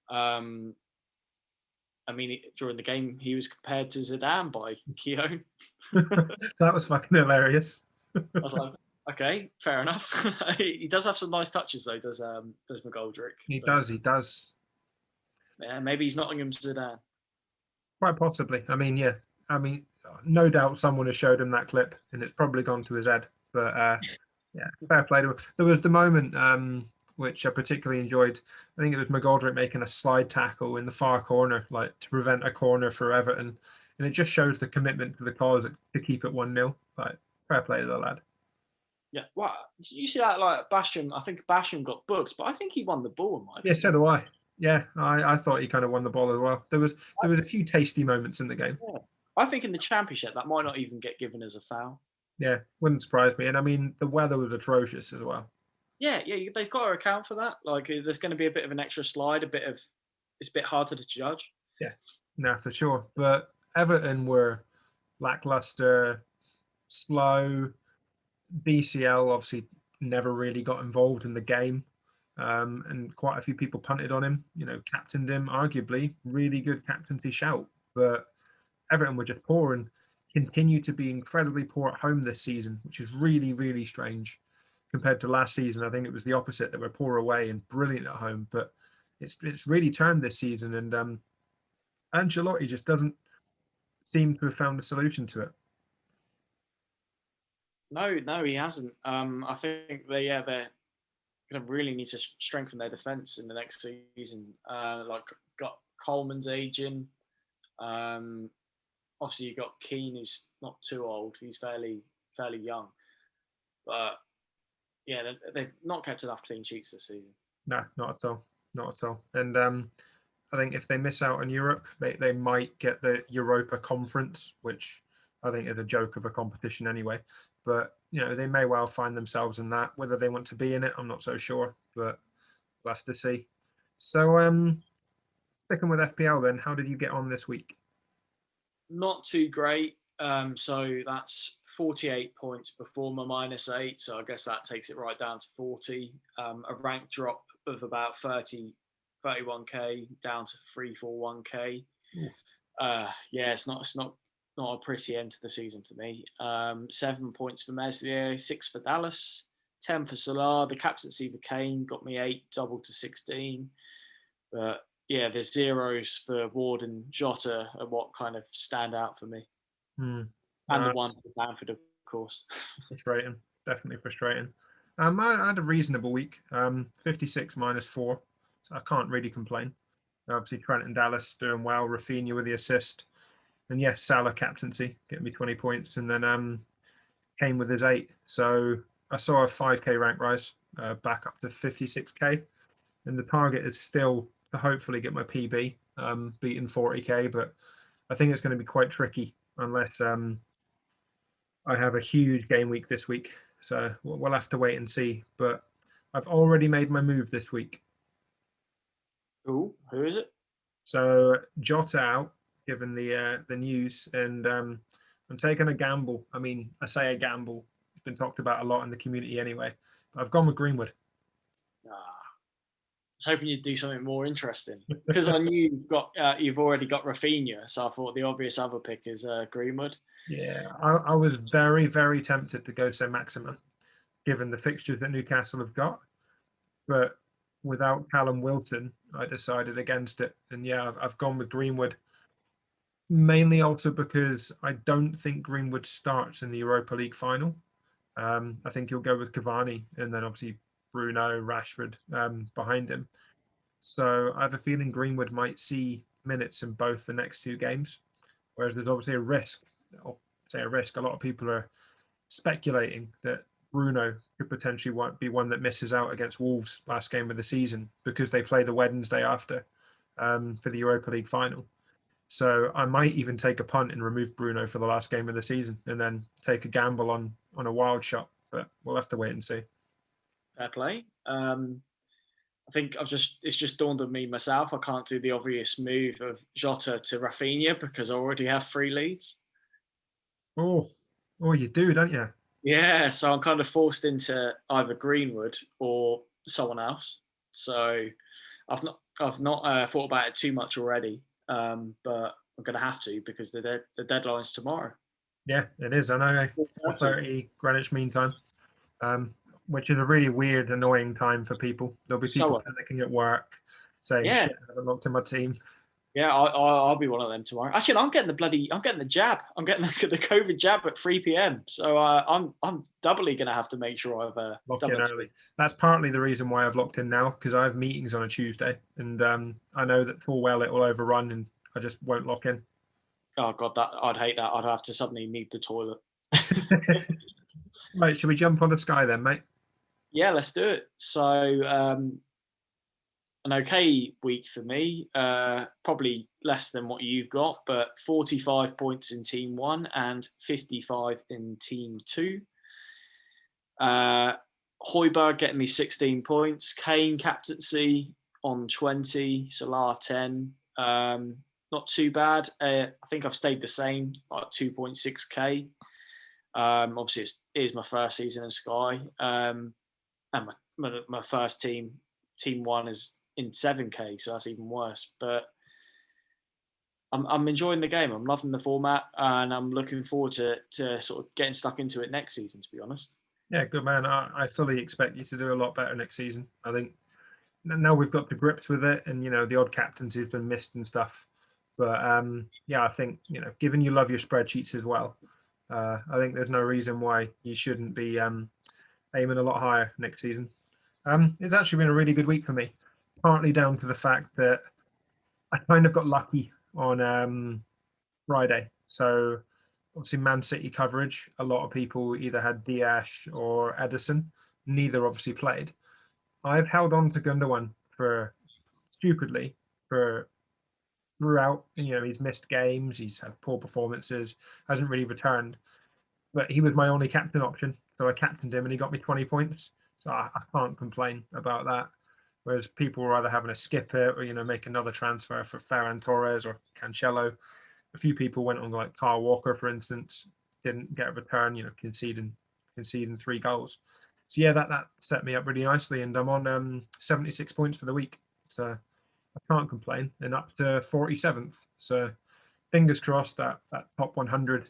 B: I mean, during the game, he was compared to Zidane by Keown.
A: That was fucking hilarious.
B: I was like, okay, fair enough. He does have some nice touches, though. Does McGoldrick?
A: He does.
B: Yeah, maybe he's Nottingham's Zidane.
A: Quite possibly. I mean, yeah. I mean, no doubt someone has showed him that clip, and it's probably gone to his head. But yeah, fair play to him. There was the moment which I particularly enjoyed. I think it was McGoldrick making a slide tackle in the far corner, like to prevent a corner for Everton, and it just shows the commitment to the cause to keep it 1-0. Like, fair play to the lad.
B: Yeah, well, did you see that? Like Basham, I think Basham got booked, but I think he won the ball in my opinion.
A: Yeah, so do I. Yeah, I thought he kind of won the ball as well. There was a few tasty moments in the game.
B: Yeah. I think in the Championship that might not even get given as a foul.
A: Yeah, wouldn't surprise me. And I mean, the weather was atrocious as well.
B: Yeah, they've got to account for that. Like, there's going to be a bit of an extra slide, it's a bit harder to judge.
A: Yeah, no, for sure. But Everton were lackluster, slow. BCL obviously never really got involved in the game. And quite a few people punted on him, captained him, arguably really good captaincy shout. But Everton were just poor and continue to be incredibly poor at home this season, which is really, really strange compared to last season. I think it was the opposite. They were poor away and brilliant at home, but it's really turned this season. And Ancelotti just doesn't seem to have found a solution to it.
B: No, he hasn't. I think they're going to really need to strengthen their defence in the next season. Like, got Coleman's aging. Obviously, you got Keane, who's not too old. He's fairly young. But yeah, they've not kept enough clean sheets this season.
A: No, not at all. Not at all. And I think if they miss out on Europe, they might get the Europa Conference, which I think is a joke of a competition anyway. But, they may well find themselves in that. Whether they want to be in it, I'm not so sure. But we'll have to see. So sticking with FPL then, how did you get on this week?
B: Not too great. So that's 48 points before my -8. So I guess that takes it right down to 40. A rank drop of about 31k down to 341k. Yeah, it's not a pretty end to the season for me. 7 points for Meslier, 6 for Dallas, 10 for Salah. The captaincy for Kane got me 8, doubled to 16. But yeah, the zeros for Ward and Jota are what kind of stand out for me. And the one for Bamford, of course.
A: Frustrating, definitely frustrating. I had a reasonable week. 56 -4, so I can't really complain. Obviously, Trent and Dallas doing well. Rafinha with the assist. And yes, Salah captaincy, getting me 20 points. And then Kane with his 8. So I saw a 5K rank rise back up to 56K. And the target is still to hopefully get my PB, beating 40K. But I think it's going to be quite tricky unless I have a huge game week this week. So we'll have to wait and see. But I've already made my move this week.
B: Ooh, who is it?
A: So Jota out, given the news, and I'm taking a gamble. I mean, I say a gamble. It's been talked about a lot in the community anyway. But I've gone with Greenwood.
B: Ah, I was hoping you'd do something more interesting because I knew you've already got Rafinha, so I thought the obvious other pick is Greenwood.
A: Yeah, I was very, very tempted to go Saint-Maximin, given the fixtures that Newcastle have got. But without Callum Wilson, I decided against it. And yeah, I've gone with Greenwood, mainly also because I don't think Greenwood starts in the Europa League final. I think he'll go with Cavani and then obviously Bruno, Rashford behind him. So I have a feeling Greenwood might see minutes in both the next 2 games, whereas there's obviously a risk. I'll say a risk. A lot of people are speculating that Bruno could potentially be one that misses out against Wolves last game of the season because they play the Wednesday after for the Europa League final. So I might even take a punt and remove Bruno for the last game of the season and then take a gamble on a wild shot. But we'll have to wait and see.
B: Fair play. I think it's just dawned on me myself. I can't do the obvious move of Jota to Rafinha because I already have 3 leads.
A: Oh, you do, don't you?
B: Yeah, so I'm kind of forced into either Greenwood or someone else. So I've not thought about it too much already, but I'm going to have to because the deadline's tomorrow.
A: Yeah, it is. I know. 4:30 Greenwich Mean Time, which is a really weird, annoying time for people. There'll be people panicking at work, saying, "Shit, I haven't looked in my team."
B: Yeah, I'll be one of them tomorrow. Actually, I'm getting the jab. I'm getting the COVID jab at 3 p.m. So I'm doubly going to have to make sure I've
A: locked in early. That's partly the reason why I've locked in now, because I have meetings on a Tuesday, and I know that full well it will overrun, and I just won't lock in.
B: Oh God, I'd hate that. I'd have to suddenly need the toilet.
A: Right, should we jump on the Sky then, mate?
B: Yeah, let's do it. So an okay week for me. Probably less than what you've got, but 45 points in Team 1 and 55 in Team 2. Højbjerg getting me 16 points. Kane captaincy on 20. Salah 10. Not too bad. I think I've stayed the same, like 2.6k. Obviously, it is my first season in Sky, and my first team 1 is in 7k, so that's even worse. But I'm enjoying the game. I'm loving the format, and I'm looking forward to sort of getting stuck into it next season, to be honest.
A: Yeah, good man. I fully expect you to do a lot better next season. I think now we've got to grips with it, and the odd captaincy has been missed and stuff. But yeah, I think given you love your spreadsheets as well, I think there's no reason why you shouldn't be aiming a lot higher next season. It's actually been a really good week for me, partly down to the fact that I kind of got lucky on Friday. So obviously Man City coverage, a lot of people either had Diaz or Edison. Neither obviously played. I've held on to Gundogan stupidly for throughout. He's missed games, he's had poor performances, hasn't really returned. But he was my only captain option, so I captained him and he got me 20 points. So I can't complain about that. Whereas people were either having to skip it or make another transfer for Ferran Torres or Cancelo. A few people went on like Kyle Walker, for instance, didn't get a return, conceding 3 goals. So yeah, that set me up really nicely, and I'm on 76 points for the week. So I can't complain, and up to 47th. So fingers crossed that top 100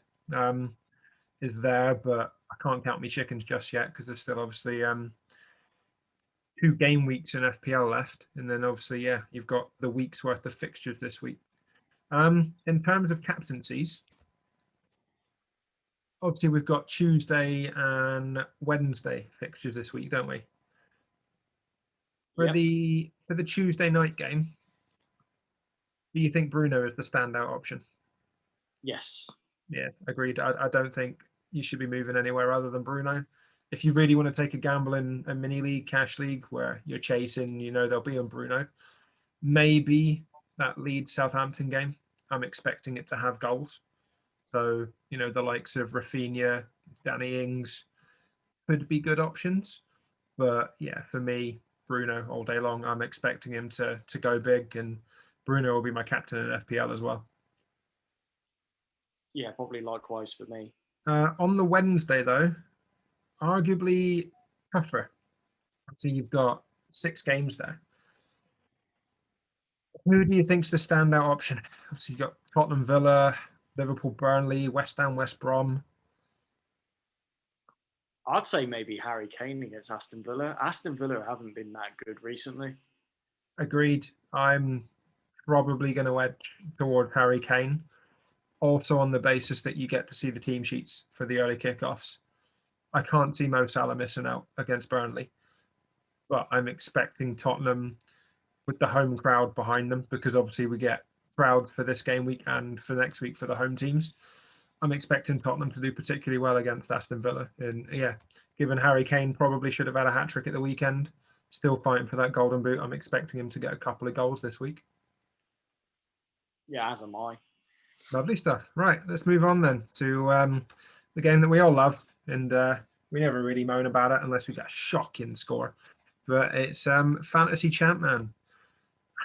A: is there, but I can't count me chickens just yet because there's still obviously 2 game weeks in FPL left, and then obviously you've got the week's worth of fixtures this week. In terms of captaincies, obviously we've got Tuesday and Wednesday fixtures this week, don't we? For the Tuesday night game, Do you think Bruno is the standout option?
B: Yes.
A: Yeah, agreed. I don't think you should be moving anywhere other than Bruno. If you really want to take a gamble in a mini league, cash league, where you're chasing, they'll be on Bruno. Maybe that Leeds Southampton game, I'm expecting it to have goals. So, the likes of Rafinha, Danny Ings could be good options. But yeah, for me, Bruno all day long. I'm expecting him to go big, and Bruno will be my captain in FPL as well.
B: Yeah, probably likewise for me.
A: On the Wednesday, though, arguably tougher. So you've got 6 games there. Who do you think's the standout option? So you've got Tottenham, Villa, Liverpool, Burnley, West Ham, West Brom.
B: I'd say maybe Harry Kane against Aston Villa. Aston Villa haven't been that good recently.
A: Agreed. I'm probably going to edge toward Harry Kane. Also on the basis that you get to see the team sheets for the early kickoffs. I can't see Mo Salah missing out against Burnley, but I'm expecting Tottenham with the home crowd behind them, because obviously we get crowds for this game week and for next week for the home teams. I'm expecting Tottenham to do particularly well against Aston Villa. And yeah, given Harry Kane probably should have had a hat-trick at the weekend, still fighting for that golden boot, I'm expecting him to get a couple of goals this week.
B: Yeah, as am I.
A: Lovely stuff. Right, let's move on then to the game that we all love, and we never really moan about it unless we get a shocking score. But it's Fantasy ChampMan.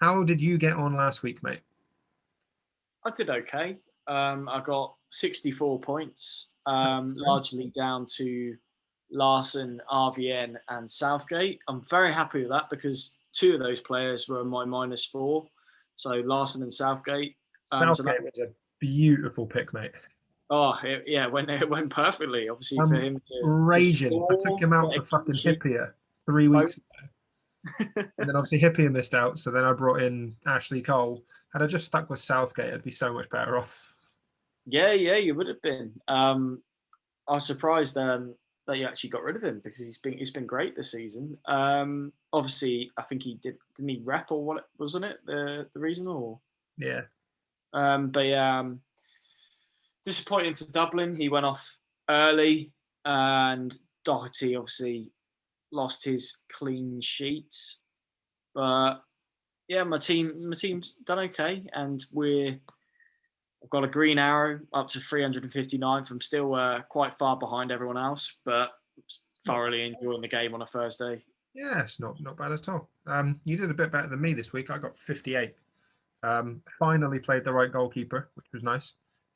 A: How did you get on last week, mate?
B: I did okay. I got 64 points, largely down to Larson, RVN, and Southgate. I'm very happy with that because 2 of those players were my -4. So Larson and Southgate.
A: Southgate was a beautiful pick, mate.
B: Yeah, it went perfectly. Obviously for
A: I'm
B: him to
A: raging. I took
B: score,
A: him out for fucking Hippier 3 weeks ago. And then obviously Hippier missed out, so then I brought in Ashley Cole. Had I just stuck with Southgate, I'd be so much better off.
B: Yeah, you would have been. I was surprised that you actually got rid of him because he's been great this season. Obviously, I think didn't he rep or what wasn't it the reason or
A: Yeah.
B: but yeah, disappointing for Dublin. He went off early, and Doherty obviously lost his clean sheet. But yeah, my team's done okay, and I've got a green arrow up to 359. I'm still quite far behind everyone else, but thoroughly enjoying the game on a Thursday.
A: Yeah, it's not bad at all. You did a bit better than me this week. I got 58. Finally played the right goalkeeper, which was nice.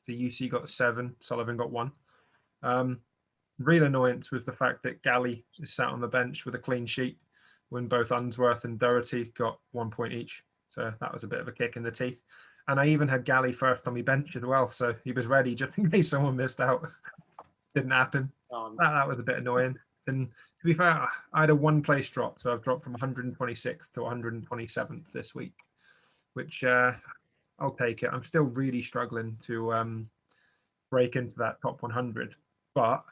A: The UC got 7, Sullivan got 1. Real annoyance was the fact that Galley is sat on the bench with a clean sheet when both Unsworth and Doherty got 1 point each. So that was a bit of a kick in the teeth. And I even had Galley first on my bench as well, so he was ready just in case someone missed out. Didn't happen. That was a bit annoying. And to be fair, I had a 1-place drop, so I've dropped from 126th to 127th this week, which I'll take it. I'm still really struggling to break into that top 100, but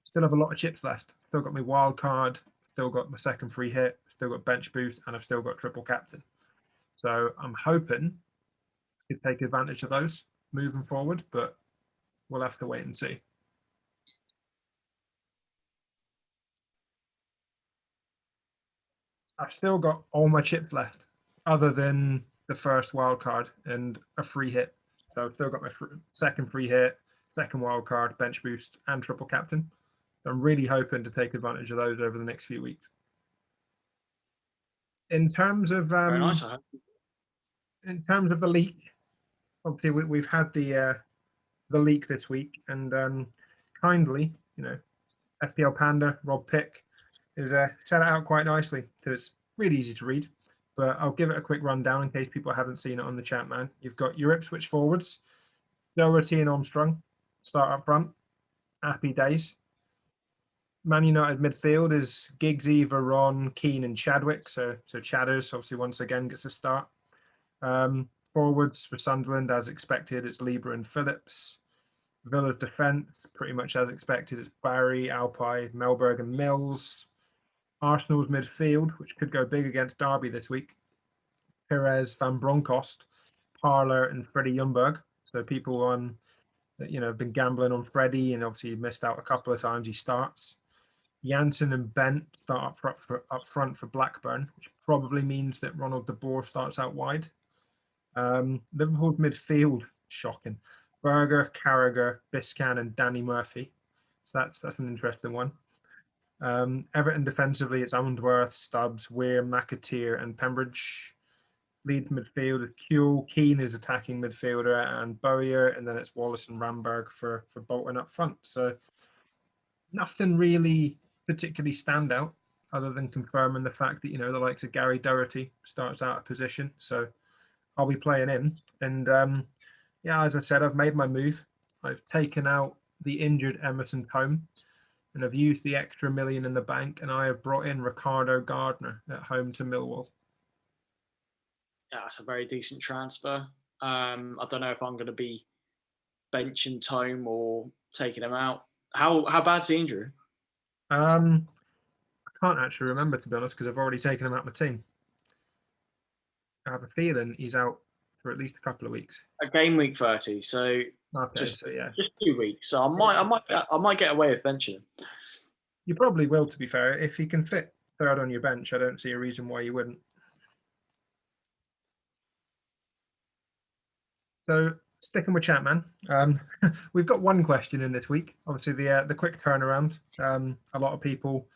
A: still have a lot of chips left. Still got my wild card, still got my second free hit, still got bench boost, and I've still got triple captain. So I'm hoping to take advantage of those moving forward, but we'll have to wait and see. I've still got all my chips left, other than the first wild card and a free hit. So I've still got my second free hit, second wild card, bench boost, and triple captain. So I'm really hoping to take advantage of those over the next few weeks. In terms of
B: Very nice.
A: in terms of the leak, obviously we've had the leak this week, and kindly, FPL Panda Rob Pick is set it out quite nicely. So it's really easy to read, but I'll give it a quick rundown in case people haven't seen it on the chat, man. You've got your Ipswich forwards, Doherty and Armstrong start up front. Happy days. Man United midfield is Giggsy, Veron, Keane, and Chadwick. So Chadders obviously once again gets a start. Forwards for Sunderland, as expected, it's Lieber and Phillips. Villa's defence, pretty much as expected, it's Barry, Alpay, Melberg, and Mills. Arsenal's midfield, which could go big against Derby this week, Perez, Van Bronckhorst, Parler and Freddie Ljungberg. So people on, have been gambling on Freddie, and obviously he missed out a couple of times. He starts. Janssen and Bent start up front for Blackburn, which probably means that Ronald de Boer starts out wide. Liverpool's midfield, shocking. Berger, Carragher, Biscan, and Danny Murphy. So that's an interesting one. Everton defensively, it's Unsworth, Stubbs, Weir, McAteer, and Pembridge. Leeds midfield is Kuehl, Keane is attacking midfielder, and Bowyer, and then it's Wallace and Ramberg for Bolton up front. So nothing really particularly stand out other than confirming the fact that, the likes of Gary Doherty starts out of position. So I'll be playing him. And as I said, I've made my move. I've taken out the injured Emerson Combe, and I've used the extra $1 million in the bank, and I have brought in Ricardo Gardner at home to Millwall.
B: Yeah, that's a very decent transfer. I don't know if I'm going to be benching Tome or taking him out. How bad's the injury?
A: I can't actually remember, to be honest, because I've already taken him out of my team. I have a feeling he's out for at least a couple of weeks.
B: A game week 30, so just 2 weeks. So I might get away with benching him.
A: You probably will, to be fair. If he can fit third on your bench, I don't see a reason why you wouldn't. So sticking with ChampMan, we've got one question in this week. Obviously, the quick turnaround. A lot of people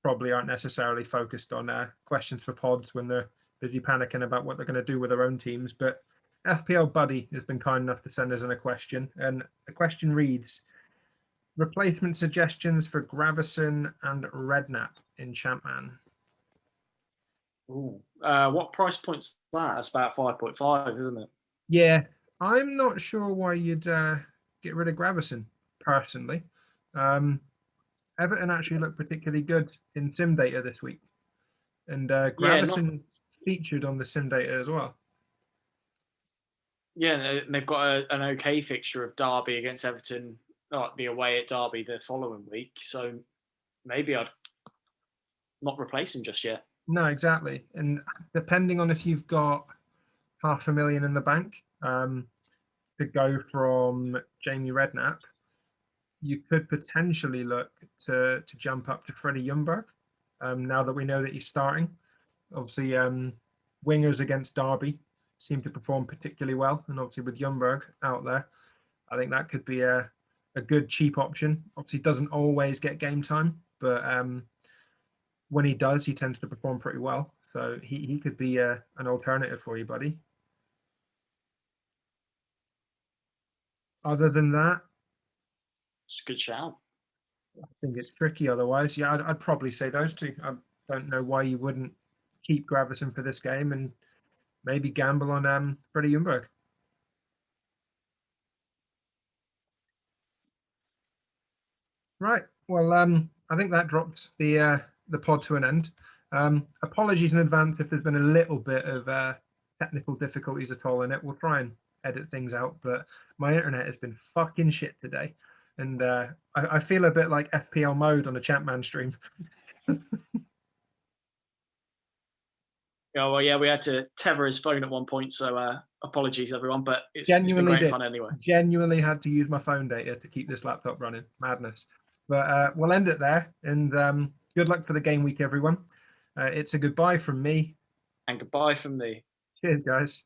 A: probably aren't necessarily focused on questions for pods when they're busy panicking about what they're going to do with their own teams. But FPL Buddy has been kind enough to send us in a question, and the question reads: replacement suggestions for Gravison and Redknapp in ChampMan.
B: Ooh, what price point's that? That's about 5.5, isn't it?
A: Yeah, I'm not sure why you'd get rid of Gravison, personally. Everton actually looked particularly good in Sim Data this week. And Gravison featured on the Sim Data as well.
B: Yeah, they've got an okay fixture of Derby against Everton, the away at Derby the following week. So maybe I'd not replace him just yet.
A: No, exactly. And depending on if you've got $500,000 in the bank, to go from Jamie Redknapp, you could potentially look to jump up to Freddie Ljungberg, now that we know that he's starting. Obviously, wingers against Derby seem to perform particularly well, and obviously with Ljungberg out there, I think that could be a good cheap option. Obviously, doesn't always get game time, but when he does, he tends to perform pretty well. So he could be an alternative for you, buddy. Other than that,
B: it's a good shout.
A: I think it's tricky otherwise. Yeah, I'd probably say those two. I don't know why you wouldn't keep Gravison for this game and maybe gamble on Freddie Ljungberg. Right. Well, I think that dropped the pod to an end. Apologies in advance if there's been a little bit of technical difficulties at all in it. We'll try and edit things out, but my internet has been fucking shit today, and I feel a bit like FPL mode on a ChampMan stream.
B: Oh, well, yeah, we had to tether his phone at one point, so apologies, everyone, but it's been great fun anyway.
A: Genuinely had to use my phone data to keep this laptop running. Madness. But we'll end it there, and good luck for the game week, everyone. It's a goodbye from me.
B: And goodbye from me.
A: Cheers, guys.